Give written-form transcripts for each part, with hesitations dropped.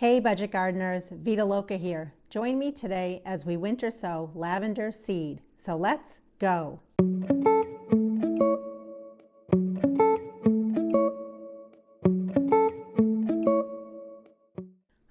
Hey budget gardeners, Vita Loca here. Join me today as we winter sow lavender seed. So let's go.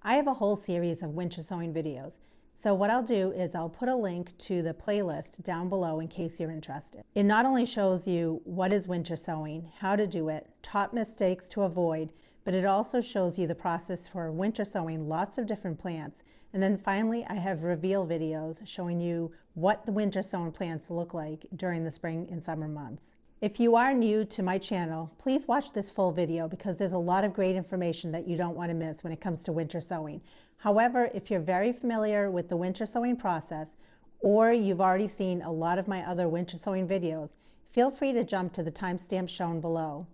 I have a whole series of winter sowing videos. So what I'll do is I'll put a link to the playlist down below in case you're interested. It not only shows you what is winter sowing, how to do it, top mistakes to avoid, but it also shows you the process for winter sowing lots of different plants. And then finally, I have reveal videos showing you what the winter sown plants look like during the spring and summer months. If you are new to my channel, please watch this full video because there's a lot of great information that you don't want to miss when it comes to winter sowing. However, if you're very familiar with the winter sowing process, or you've already seen a lot of my other winter sowing videos, feel free to jump to the timestamp shown below.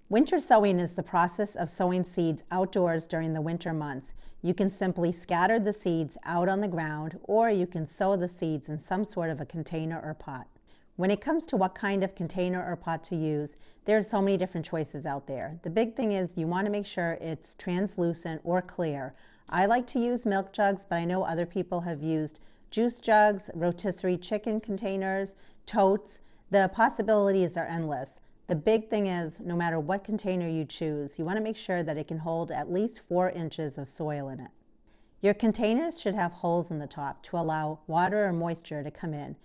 Winter sowing is the process of sowing seeds outdoors during the winter months. You can simply scatter the seeds out on the ground, or you can sow the seeds in some sort of a container or pot. When it comes to what kind of container or pot to use, there are so many different choices out there. The big thing is you want to make sure it's translucent or clear. I like to use milk jugs, but I know other people have used juice jugs, rotisserie chicken containers, totes. The possibilities are endless. The big thing is, no matter what container you choose, you want to make sure that it can hold at least 4 inches of soil in it. Your containers should have holes in the top to allow water or moisture to come in.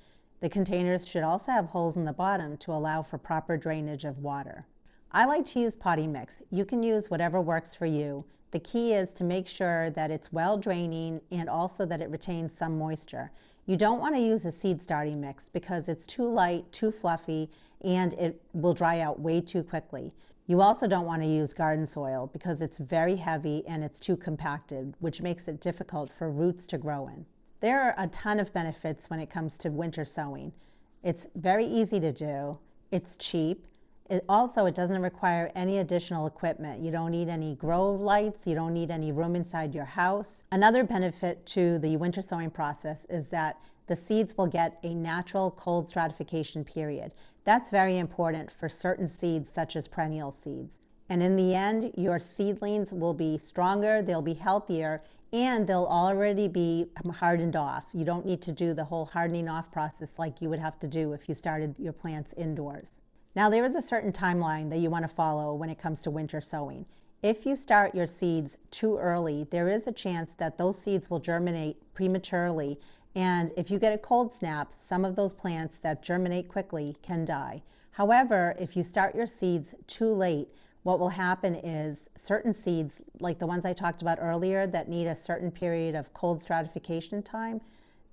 The containers should also have holes in the bottom to allow for proper drainage of water. I like to use potting mix. You can use whatever works for you. The key is to make sure that it's well draining and also that it retains some moisture. You don't want to use a seed starting mix because it's too light, too fluffy, and it will dry out way too quickly. You also don't want to use garden soil because it's very heavy and it's too compacted, which makes it difficult for roots to grow in. There are a ton of benefits when it comes to winter sowing. It's very easy to do, it's cheap. It doesn't require any additional equipment. You don't need any grow lights, you don't need any room inside your house. Another benefit to the winter sowing process is that the seeds will get a natural cold stratification period. That's very important for certain seeds such as perennial seeds. And in the end, your seedlings will be stronger, they'll be healthier, and they'll already be hardened off. You don't need to do the whole hardening off process like you would have to do if you started your plants indoors. Now, there is a certain timeline that you want to follow when it comes to winter sowing. If you start your seeds too early, there is a chance that those seeds will germinate prematurely, and if you get a cold snap, some of those plants that germinate quickly can die. However, if you start your seeds too late, what will happen is certain seeds, like the ones I talked about earlier that need a certain period of cold stratification time,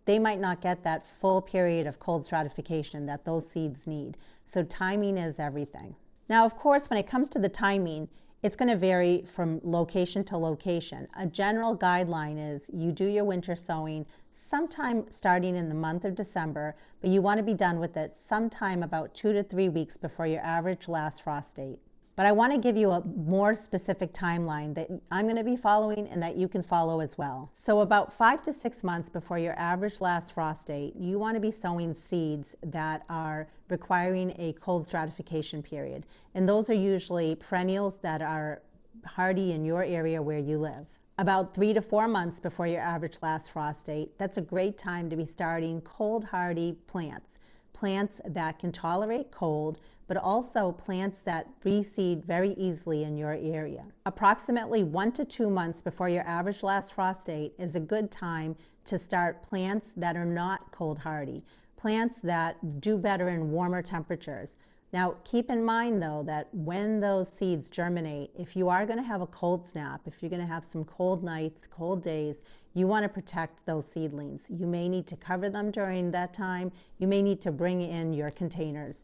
they might not get that full period of cold stratification that those seeds need. So timing is everything. Now, of course, when it comes to the timing, it's going to vary from location to location. A general guideline is you do your winter sowing sometime starting in the month of December, but you want to be done with it sometime about 2 to 3 weeks before your average last frost date. But I want to give you a more specific timeline that I'm going to be following and that you can follow as well. So about 5 to 6 months before your average last frost date, you want to be sowing seeds that are requiring a cold stratification period. And those are usually perennials that are hardy in your area where you live. About 3 to 4 months before your average last frost date, that's a great time to be starting cold hardy plants. Plants that can tolerate cold, but also plants that reseed very easily in your area. Approximately 1 to 2 months before your average last frost date is a good time to start plants that are not cold hardy, plants that do better in warmer temperatures. Now, keep in mind though that when those seeds germinate, if you are going to have a cold snap, if you're going to have some cold nights, cold days, you want to protect those seedlings. You may need to cover them during that time. You may need to bring in your containers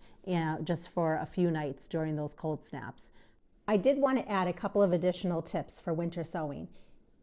just for a few nights during those cold snaps. I did want to add a couple of additional tips for winter sowing.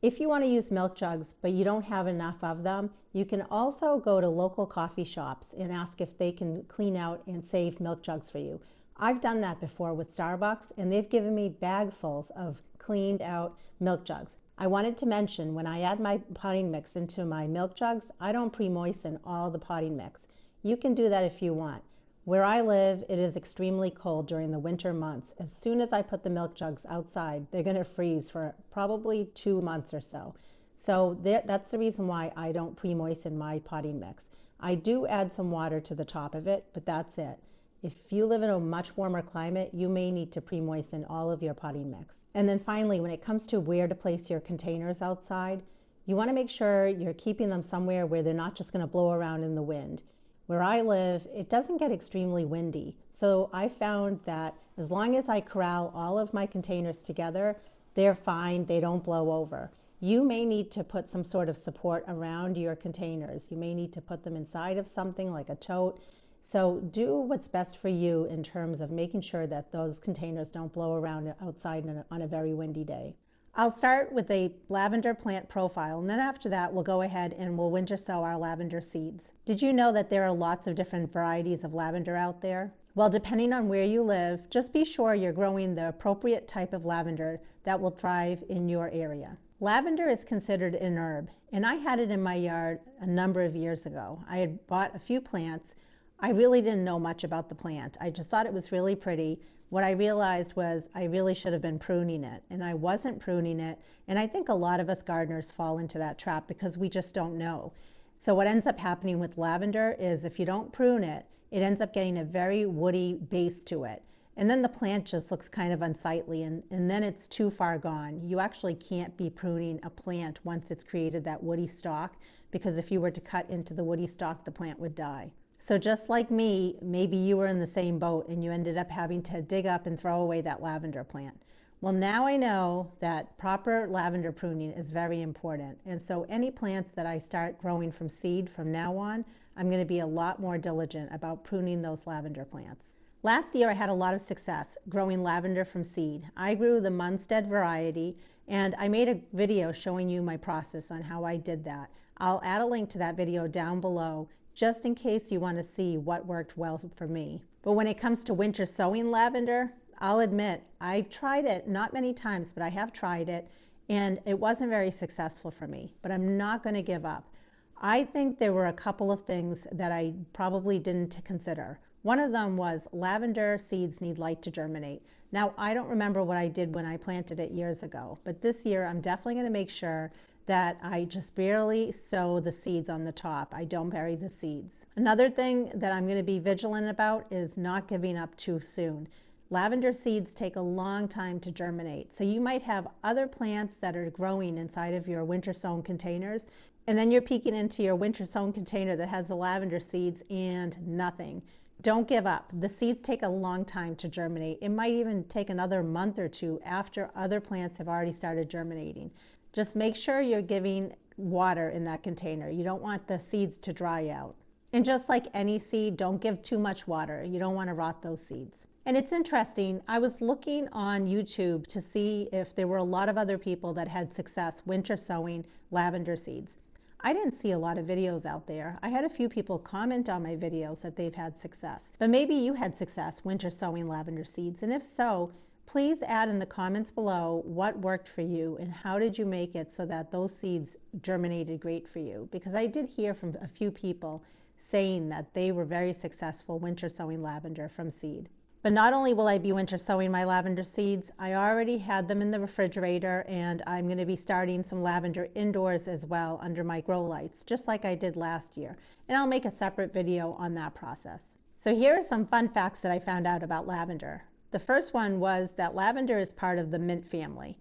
If you want to use milk jugs, but you don't have enough of them, you can also go to local coffee shops and ask if they can clean out and save milk jugs for you. I've done that before with Starbucks, and they've given me bagfuls of cleaned out milk jugs. I wanted to mention when I add my potting mix into my milk jugs, I don't pre-moisten all the potting mix. You can do that if you want. Where I live, it is extremely cold during the winter months. As soon as I put the milk jugs outside, they're going to freeze for probably 2 months or so. So that's the reason why I don't pre-moisten my potting mix. I do add some water to the top of it, but that's it. If you live in a much warmer climate, you may need to pre-moisten all of your potting mix. And then finally, when it comes to where to place your containers outside, you want to make sure you're keeping them somewhere where they're not just going to blow around in the wind. Where I live, it doesn't get extremely windy. So I found that as long as I corral all of my containers together, they're fine, they don't blow over. You may need to put some sort of support around your containers. You may need to put them inside of something like a tote. So do what's best for you in terms of making sure that those containers don't blow around outside on a very windy day. I'll start with a lavender plant profile, and then after that we'll go ahead and we'll winter sow our lavender seeds. Did you know that there are lots of different varieties of lavender out there? Well, depending on where you live, just be sure you're growing the appropriate type of lavender that will thrive in your area. Lavender is considered an herb, and I had it in my yard a number of years ago. I had bought a few plants. I really didn't know much about the plant. I just thought it was really pretty. What I realized was I really should have been pruning it, and I wasn't pruning it. And I think a lot of us gardeners fall into that trap because we just don't know. So what ends up happening with lavender is if you don't prune it, it ends up getting a very woody base to it. And then the plant just looks kind of unsightly, and then it's too far gone. You actually can't be pruning a plant once it's created that woody stalk, because if you were to cut into the woody stalk, the plant would die. So just like me, maybe you were in the same boat and you ended up having to dig up and throw away that lavender plant. Well, now I know that proper lavender pruning is very important. And so any plants that I start growing from seed from now on, I'm going to be a lot more diligent about pruning those lavender plants. Last year I had a lot of success growing lavender from seed. I grew the Munstead variety, and I made a video showing you my process on how I did that. I'll add a link to that video down below, just in case you want to see what worked well for me. But when it comes to winter sowing lavender, I'll admit I've tried it, not many times, but I have tried it, and it wasn't very successful for me. But I'm not going to give up. I think there were a couple of things that I probably didn't consider. One of them was lavender seeds need light to germinate. Now, I don't remember what I did when I planted it years ago, but this year I'm definitely going to make sure that I just barely sow the seeds on the top. I don't bury the seeds. Another thing that I'm going to be vigilant about is not giving up too soon. Lavender seeds take a long time to germinate. So you might have other plants that are growing inside of your winter sown containers, and then you're peeking into your winter sown container that has the lavender seeds and nothing. Don't give up. The seeds take a long time to germinate. It might even take another month or two after other plants have already started germinating. Just make sure you're giving water in that container. You don't want the seeds to dry out. And just like any seed, don't give too much water. You don't want to rot those seeds. And it's interesting, I was looking on YouTube to see if there were a lot of other people that had success winter sowing lavender seeds. I didn't see a lot of videos out there. I had a few people comment on my videos that they've had success. But maybe you had success winter sowing lavender seeds, and if so, please add in the comments below what worked for you and how did you make it so that those seeds germinated great for you. Because I did hear from a few people saying that they were very successful winter sowing lavender from seed. But not only will I be winter sowing my lavender seeds, I already had them in the refrigerator, and I'm going to be starting some lavender indoors as well under my grow lights, just like I did last year. And I'll make a separate video on that process. So here are some fun facts that I found out about lavender. The first one was that lavender is part of the mint family.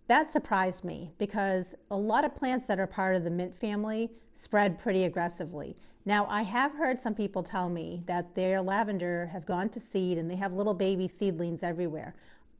That surprised me because a lot of plants that are part of the mint family spread pretty aggressively. Now, I have heard some people tell me that their lavender have gone to seed and they have little baby seedlings everywhere.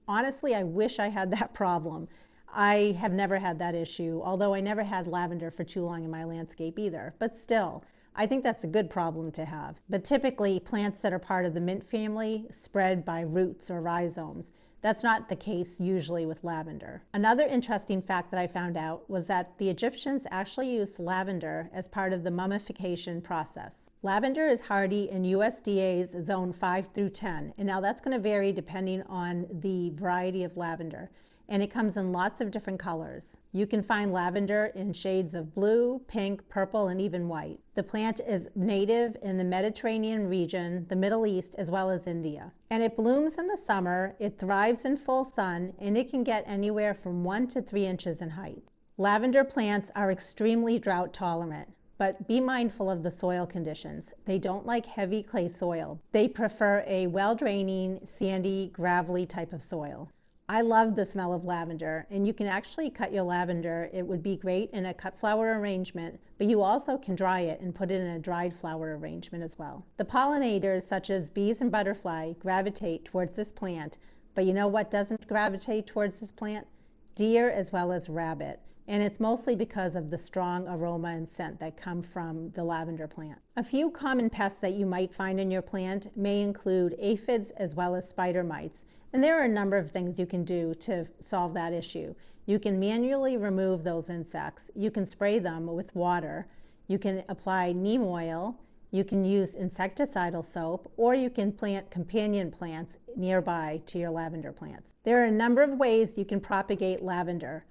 Honestly, I wish I had that problem. I have never had that issue, although I never had lavender for too long in my landscape either. But still, I think that's a good problem to have. But typically, plants that are part of the mint family spread by roots or rhizomes. That's not the case usually with lavender. Another interesting fact that I found out was that the Egyptians actually used lavender as part of the mummification process. Lavender is hardy in USDA's zone 5 through 10, and now that's going to vary depending on the variety of lavender. and it comes in lots of different colors. You can find lavender in shades of blue, pink, purple, and even white. The plant is native in the Mediterranean region, the Middle East, as well as India. And it blooms in the summer, it thrives in full sun, and it can get anywhere from 1 to 3 inches in height. Lavender plants are extremely drought tolerant, but be mindful of the soil conditions. They don't like heavy clay soil. They prefer a well-draining, sandy, gravelly type of soil. I love the smell of lavender, and you can actually cut your lavender. It would be great in a cut flower arrangement, but you also can dry it and put it in a dried flower arrangement as well. The pollinators, such as bees and butterfly, gravitate towards this plant, but you know what doesn't gravitate towards this plant? Deer as well as rabbit. And it's mostly because of the strong aroma and scent that come from the lavender plant. A few common pests that you might find in your plant may include aphids as well as spider mites. And there are a number of things you can do to solve that issue. You can manually remove those insects. You can spray them with water. You can apply neem oil. You can use insecticidal soap, or you can plant companion plants nearby to your lavender plants. There are a number of ways you can propagate lavender.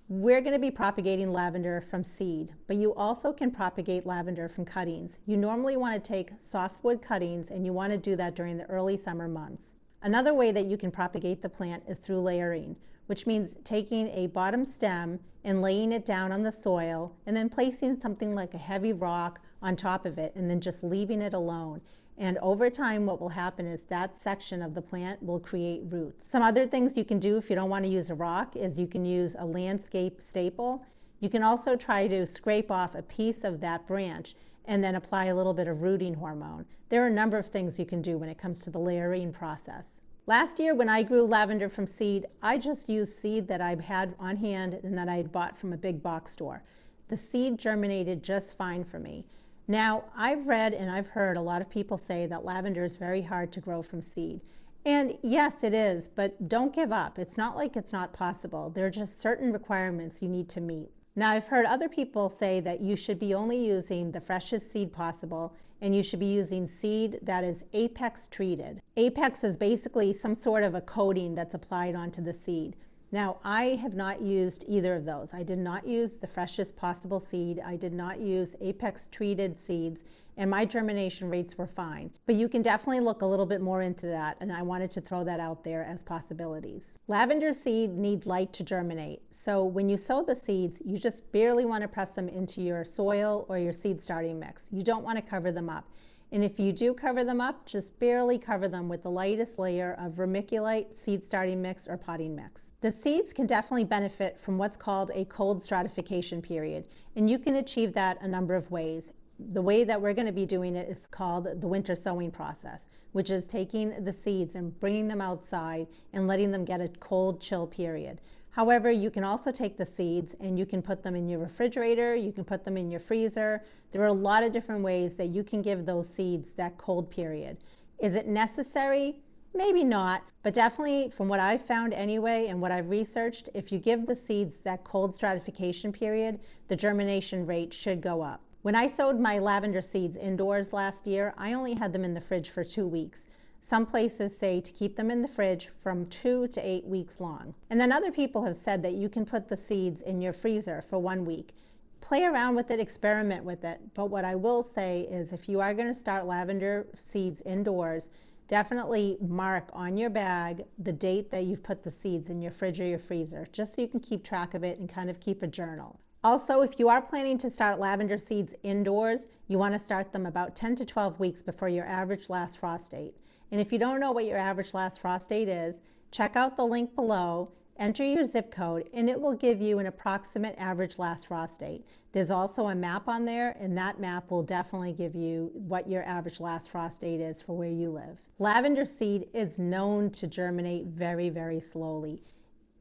We're going to be propagating lavender from seed, but you also can propagate lavender from cuttings. You normally want to take softwood cuttings, and you want to do that during the early summer months. Another way that you can propagate the plant is through layering, which means taking a bottom stem and laying it down on the soil, and then placing something like a heavy rock on top of it, and then just leaving it alone. And over time, what will happen is that section of the plant will create roots. Some other things you can do if you don't want to use a rock is you can use a landscape staple. You can also try to scrape off a piece of that branch and then apply a little bit of rooting hormone. There are a number of things you can do when it comes to the layering process. Last year when I grew lavender from seed, I just used seed that I had on hand and that I had bought from a big box store. The seed germinated just fine for me. Now, I've read and I've heard a lot of people say that lavender is very hard to grow from seed. And yes, it is, but don't give up. It's not like it's not possible. There are just certain requirements you need to meet. Now, I've heard other people say that you should be only using the freshest seed possible, and you should be using seed that is apex treated. Apex is basically some sort of a coating that's applied onto the seed. Now, I have not used either of those. I did not use the freshest possible seed. I did not use apex treated seeds, and my germination rates were fine. But you can definitely look a little bit more into that, and I wanted to throw that out there as possibilities. Lavender seed need light to germinate. So when you sow the seeds, you just barely want to press them into your soil or your seed starting mix. You don't want to cover them up. And if you do cover them up, just barely cover them with the lightest layer of vermiculite, seed starting mix, or potting mix. The seeds can definitely benefit from what's called a cold stratification period, and you can achieve that a number of ways. The way that we're going to be doing it is called the winter sowing process, which is taking the seeds and bringing them outside and letting them get a cold chill period. However, you can also take the seeds and you can put them in your refrigerator, you can put them in your freezer. There are a lot of different ways that you can give those seeds that cold period. Is it necessary? Maybe not, but definitely from what I've found anyway and what I've researched, if you give the seeds that cold stratification period, the germination rate should go up. When I sowed my lavender seeds indoors last year, I only had them in the fridge for 2 weeks. Some places say to keep them in the fridge from 2 to 8 weeks long. And then other people have said that you can put the seeds in your freezer for 1 week. Play around with it, experiment with it. But what I will say is if you are going to start lavender seeds indoors, definitely mark on your bag the date that you've put the seeds in your fridge or your freezer, just so you can keep track of it and kind of keep a journal. Also, if you are planning to start lavender seeds indoors, you want to start them about 10 to 12 weeks before your average last frost date. And if you don't know what your average last frost date is, check out the link below, enter your zip code, and it will give you an approximate average last frost date. There's also a map on there, and that map will definitely give you what your average last frost date is for where you live. Lavender seed is known to germinate very, very slowly.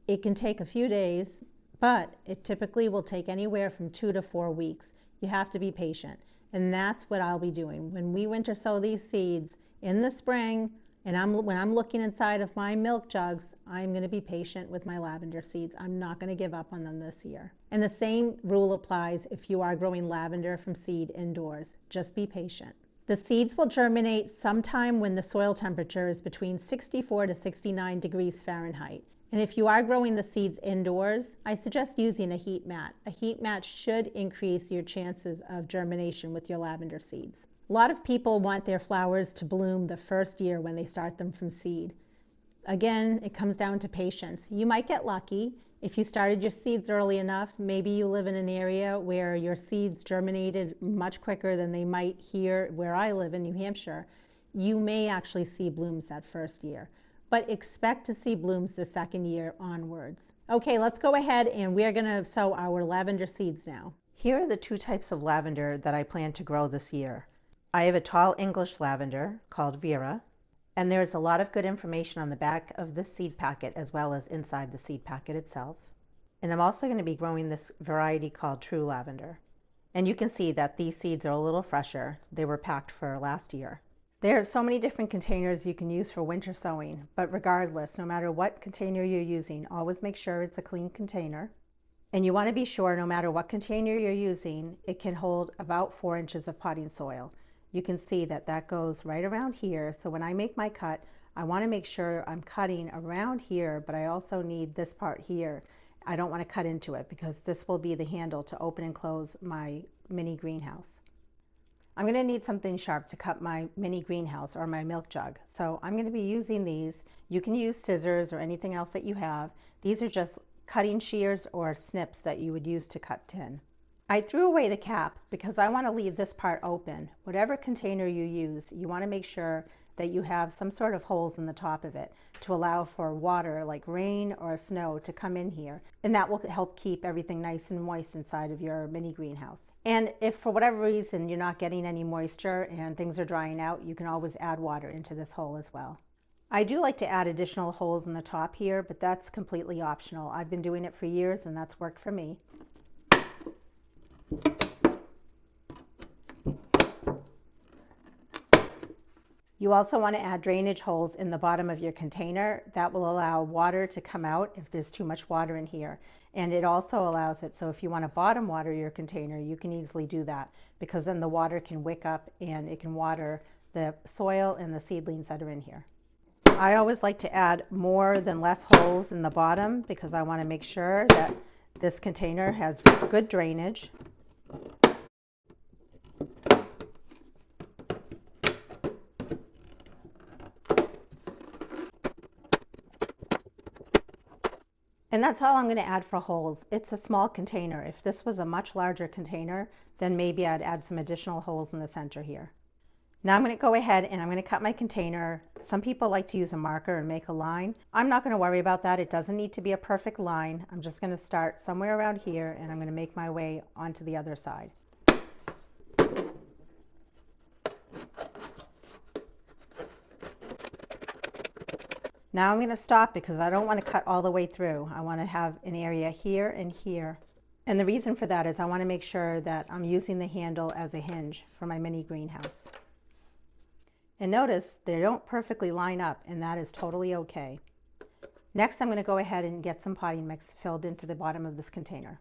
It can take a few days, but it typically will take anywhere from 2 to 4 weeks. You have to be patient, and that's what I'll be doing. When we winter sow these seeds in the spring, and when I'm looking inside of my milk jugs, I'm going to be patient with my lavender seeds. I'm not going to give up on them this year. And the same rule applies if you are growing lavender from seed indoors. Just be patient. The seeds will germinate sometime when the soil temperature is between 64 to 69 degrees Fahrenheit. And if you are growing the seeds indoors, I suggest using a heat mat. A heat mat should increase your chances of germination with your lavender seeds. A lot of people want their flowers to bloom the first year when they start them from seed. Again, it comes down to patience. You might get lucky. If you started your seeds early enough, maybe you live in an area where your seeds germinated much quicker than they might here where I live in New Hampshire. You may actually see blooms that first year, but expect to see blooms the second year onwards. Okay, let's go ahead and we're going to sow our lavender seeds now. Here are the two types of lavender that I plan to grow this year. I have a tall English lavender called Vera, and there's a lot of good information on the back of this seed packet as well as inside the seed packet itself. And I'm also going to be growing this variety called True Lavender. And you can see that these seeds are a little fresher. They were packed for last year. There are so many different containers you can use for winter sowing, but regardless, no matter what container you're using, always make sure it's a clean container. And you want to be sure no matter what container you're using, it can hold about 4 inches of potting soil. You can see that that goes right around here. So when I make my cut, I want to make sure I'm cutting around here, but I also need this part here. I don't want to cut into it because this will be the handle to open and close my mini greenhouse. I'm going to need something sharp to cut my mini greenhouse or my milk jug. So I'm going to be using these. You can use scissors or anything else that you have. These are just cutting shears or snips that you would use to cut tin. I threw away the cap because I want to leave this part open. Whatever container you use, you want to make sure that you have some sort of holes in the top of it to allow for water like rain or snow to come in here. And that will help keep everything nice and moist inside of your mini greenhouse. And if for whatever reason you're not getting any moisture and things are drying out, you can always add water into this hole as well. I do like to add additional holes in the top here, but that's completely optional. I've been doing it for years and that's worked for me. You also want to add drainage holes in the bottom of your container. That will allow water to come out if there's too much water in here. And it also allows it so if you want to bottom water your container, you can easily do that because then the water can wick up and it can water the soil and the seedlings that are in here. I always like to add more than less holes in the bottom because I want to make sure that this container has good drainage. And that's all I'm going to add for holes. It's a small container. If this was a much larger container, then maybe I'd add some additional holes in the center here. Now I'm going to go ahead and I'm going to cut my container. Some people like to use a marker and make a line. I'm not going to worry about that. It doesn't need to be a perfect line. I'm just going to start somewhere around here and I'm going to make my way onto the other side. Now I'm going to stop because I don't want to cut all the way through. I want to have an area here and here. And the reason for that is I want to make sure that I'm using the handle as a hinge for my mini greenhouse. And notice they don't perfectly line up, and that is totally okay. Next I'm going to go ahead and get some potting mix filled into the bottom of this container.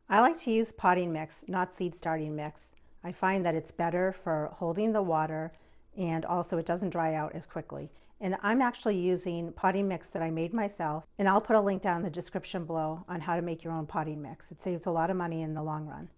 I like to use potting mix, not seed starting mix. I find that it's better for holding the water and also it doesn't dry out as quickly. And I'm actually using potting mix that I made myself, and I'll put a link down in the description below on how to make your own potting mix. It saves a lot of money in the long run.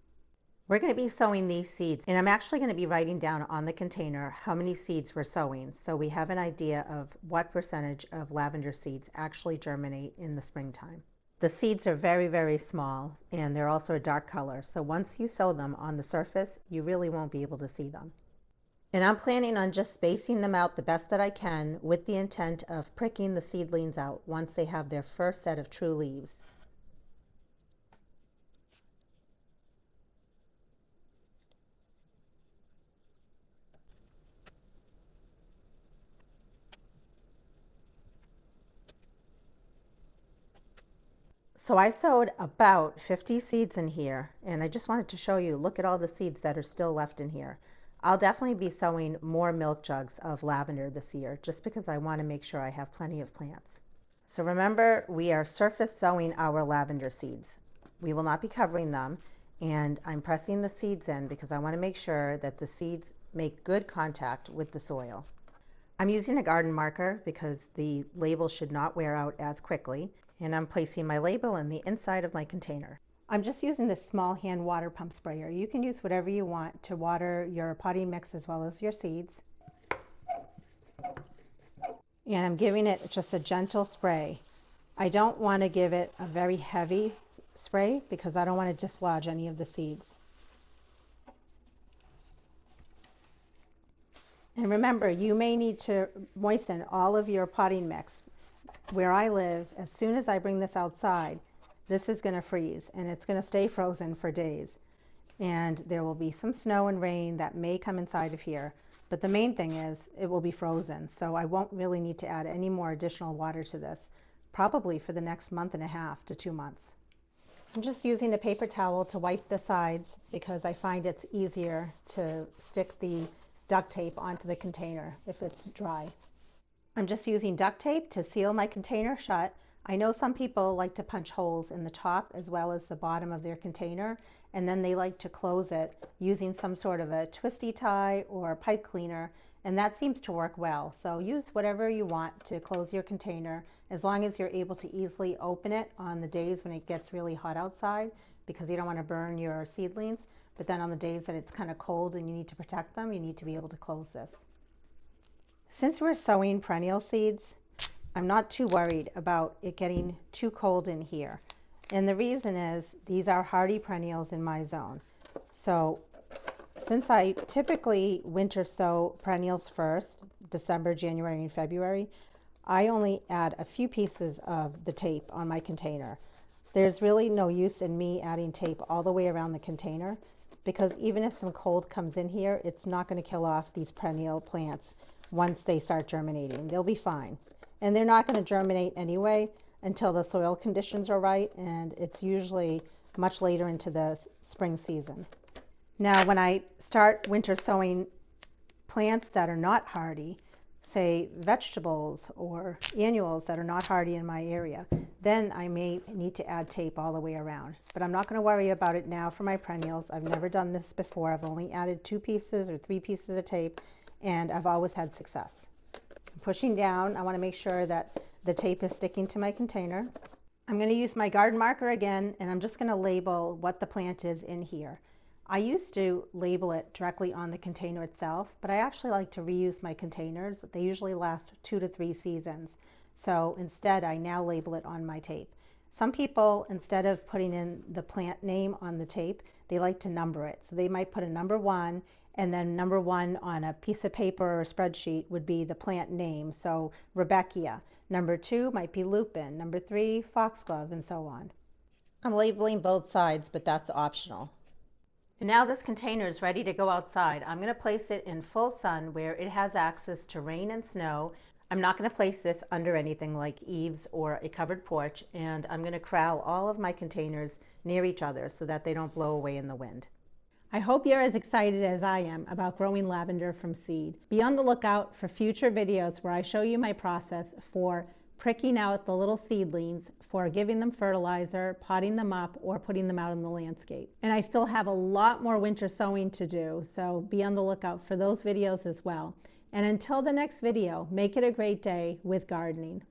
We're going to be sowing these seeds, and I'm actually going to be writing down on the container how many seeds we're sowing, so we have an idea of what percentage of lavender seeds actually germinate in the springtime. The seeds are very, very small, and they're also a dark color, so once you sow them on the surface, you really won't be able to see them. And I'm planning on just spacing them out the best that I can with the intent of pricking the seedlings out once they have their first set of true leaves. So I sowed about 50 seeds in here, and I just wanted to show you, look at all the seeds that are still left in here. I'll definitely be sowing more milk jugs of lavender this year, just because I want to make sure I have plenty of plants. So remember, we are surface sowing our lavender seeds. We will not be covering them, and I'm pressing the seeds in because I want to make sure that the seeds make good contact with the soil. I'm using a garden marker because the label should not wear out as quickly, and I'm placing my label in the inside of my container. I'm just using this small hand water pump sprayer. You can use whatever you want to water your potting mix as well as your seeds. And I'm giving it just a gentle spray. I don't want to give it a very heavy spray because I don't want to dislodge any of the seeds. And remember, you may need to moisten all of your potting mix. Where I live, as soon as I bring this outside, this is going to freeze and it's going to stay frozen for days. And there will be some snow and rain that may come inside of here. But the main thing is it will be frozen. So I won't really need to add any more additional water to this, probably for the next month and a half to 2 months. I'm just using a paper towel to wipe the sides because I find it's easier to stick the duct tape onto the container if it's dry. I'm just using duct tape to seal my container shut. I know some people like to punch holes in the top as well as the bottom of their container, and then they like to close it using some sort of a twisty tie or a pipe cleaner, and that seems to work well. So use whatever you want to close your container as long as you're able to easily open it on the days when it gets really hot outside, because you don't want to burn your seedlings. But then on the days that it's kind of cold and you need to protect them, you need to be able to close this. Since we're sowing perennial seeds, I'm not too worried about it getting too cold in here. And the reason is these are hardy perennials in my zone. So since I typically winter sow perennials first, December, January, and February, I only add a few pieces of the tape on my container. There's really no use in me adding tape all the way around the container because even if some cold comes in here, it's not going to kill off these perennial plants once they start germinating. They'll be fine. And they're not going to germinate anyway until the soil conditions are right, and it's usually much later into the spring season. Now, when I start winter sowing plants that are not hardy, say vegetables or annuals that are not hardy in my area, then I may need to add tape all the way around. But I'm not going to worry about it now for my perennials. I've never done this before. I've only added 2 pieces or 3 pieces of tape, and I've always had success. Pushing down, I want to make sure that the tape is sticking to my container. I'm going to use my garden marker again, and I'm just going to label what the plant is in here. I used to label it directly on the container itself, but I actually like to reuse my containers. They usually last 2 to 3 seasons. So instead, I now label it on my tape. Some people, instead of putting in the plant name on the tape, they like to number it. So they might put a number 1, and then number 1 on a piece of paper or a spreadsheet would be the plant name. So Rebecca. Number 2 might be lupin. Number 3, foxglove, and so on. I'm labeling both sides, but that's optional. And now this container is ready to go outside. I'm going to place it in full sun where it has access to rain and snow. I'm not going to place this under anything like eaves or a covered porch, and I'm going to corral all of my containers near each other so that they don't blow away in the wind. I hope you're as excited as I am about growing lavender from seed. Be on the lookout for future videos where I show you my process for pricking out the little seedlings, for giving them fertilizer, potting them up, or putting them out in the landscape. And I still have a lot more winter sowing to do, so be on the lookout for those videos as well. And until the next video, make it a great day with gardening.